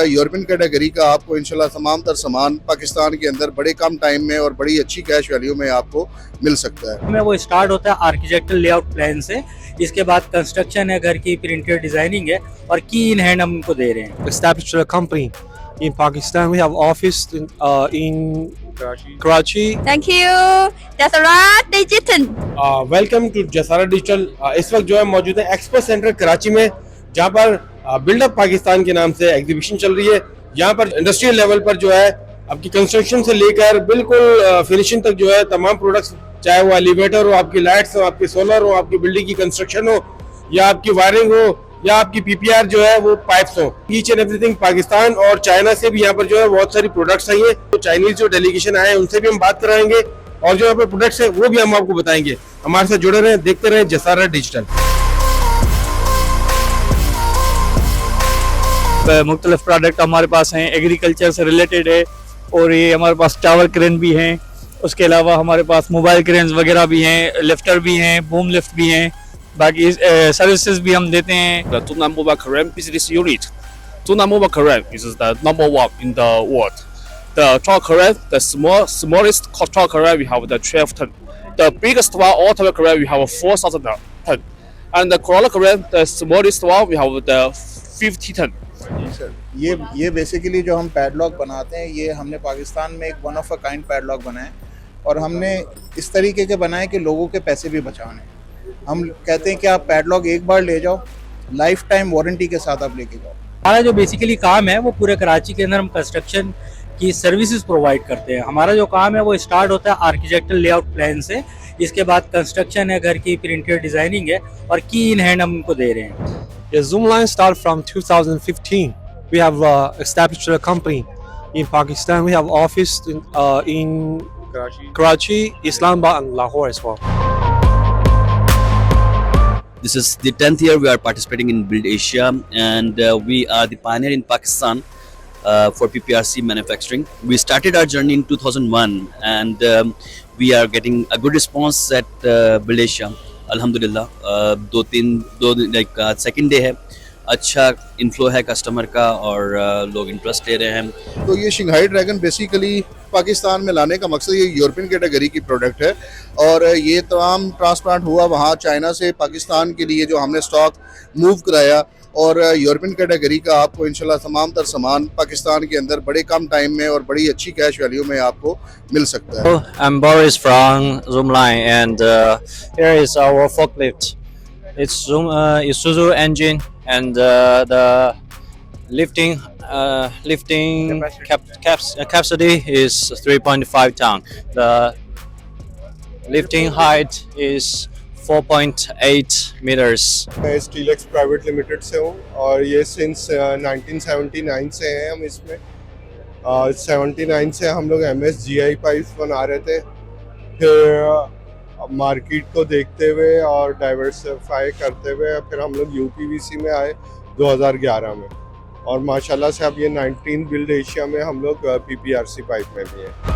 European category का आपको इंशाल्लाह तमाम तर सामान पाकिस्तान के अंदर बड़े कम टाइम में और बड़ी अच्छी कैश वैल्यू में आपको मिल सकता है। में वो स्टार्ट होता है आर्किटेक्चरल लेआउट प्लान से, इसके बाद कंस्ट्रक्शन है, घर की प्रिंटेड डिजाइनिंग है और की इन हैंड हम उनको दे रहे हैं। Established a company in Pakistan. We have office in Karachi. Thank you. Jasarat Digital. Welcome to Jasarat Digital. इस वक्त जो है मौजूद है एक्सपो सेंटर कराची में, जहां पर बिल्डअप पाकिस्तान के नाम से एग्जीबिशन चल रही है। यहाँ पर इंडस्ट्रियल लेवल पर जो है आपकी कंस्ट्रक्शन से लेकर बिल्कुल फिनिशिंग तक जो है तमाम प्रोडक्ट्स, चाहे वो एलिवेटर हो, आपकी लाइट्स हो, आपकी सोलर हो, आपकी बिल्डिंग की कंस्ट्रक्शन हो, या आपकी वायरिंग हो, या आपकी पीपीआर जो है वो पाइप्स हो, ईच एंड एवरीथिंग। पाकिस्तान और चाइना से भी यहाँ पर जो है बहुत सारी प्रोडक्ट्स आई है। तो चाइनीज जो डेलीगेशन आए हैं उनसे भी हम बात कराएंगे और जो यहाँ पर प्रोडक्ट्स है वो भी हम आपको बताएंगे। हमारे साथ जुड़े रहे, देखते रहे जसारा डिजिटल। मुख्तलिफ प्रोडक्ट हमारे पास हैं, एग्रीकल्चर से रिलेटेड है, और ये हमारे पास टावर क्रेन भी हैं। उसके अलावा हमारे पास मोबाइल क्रेन वगैरह भी हैं, लिफ्टर भी हैं, बूम लिफ्ट भी हैं, बाकी सर्विसेज भी हम देते हैं। The Tuna Mobile Crane business unit. Tuna Mobile Crane is the number one in the world. The truck crane, the smallest truck crane, we have the 12 ton. The biggest one, auto crane, we have 4,000 ton. And the crawler crane, the smallest one, we have the 50 ton. जी sir, ये basically जो हम padlock बनाते हैं, ये हमने पाकिस्तान में एक one of a kind padlock बनाए और हमने इस तरीके के बनाए कि लोगों के पैसे भी बचाने। हम कहते हैं कि आप पैडलॉक एक बार ले जाओ, लाइफ टाइम वारंटी के साथ आप लेके जाओ। हमारा जो बेसिकली काम है वो पूरे कराची के अंदर हम कंस्ट्रक्शन की सर्विसेज प्रोवाइड करते हैं। हमारा जो काम है वो स्टार्ट होता है आर्किटेक्चरल लेआउट प्लान से, इसके बाद कंस्ट्रक्शन है, घर की प्रिंटेड डिजाइनिंग है और की इन हैंड हम उनको दे रहे हैं। Yeah, Zoomline started from 2015. We have established a company in Pakistan. We have office in Karachi, Islamabad, and Lahore as well. This is the 10th year we are participating in Build Asia, and we are the pioneer in Pakistan for PPRC manufacturing. We started our journey in 2001, and we are getting a good response at Build Asia. अल्हम्दुलिल्लाह, second day है, अच्छा inflow है customer का और लोग interest ले रहे हैं। तो ये शंघाई ड्रैगन बेसिकली पाकिस्तान में लाने का मकसद ये यूरोपियन कैटेगरी की प्रोडक्ट है और ये तमाम ट्रांसप्लांट हुआ वहाँ चाइना से पाकिस्तान के लिए, जो हमने स्टॉक मूव कराया और यूरोपियन कैटेगरी का आपको इंशाल्लाह तमाम तर सामान पाकिस्तान के अंदर बड़े कम टाइम में और बड़ी अच्छी कैश वैल्यू में आपको मिल सकता है। I'm Boris from Zoomline, and here is our forklift. It's Isuzu engine, and the lifting capacity is 3.5 ton. The lifting height is 4.8 meters. मैं स्टीलेक्स प्राइवेट लिमिटेड से हूँ और ये सिंस 1979 से हैं हम इसमें। 79 से हम लोग MSGI पाइप्स बना रहे थे, फिर मार्केट को देखते हुए और डाइवर्सिफाई करते हुए फिर हम लोग UPVC में आए 2011 में, और माशाल्लाह से अब ये 19 बिल्ड एशिया में हम लोग PPRC पाइप में भी हैं।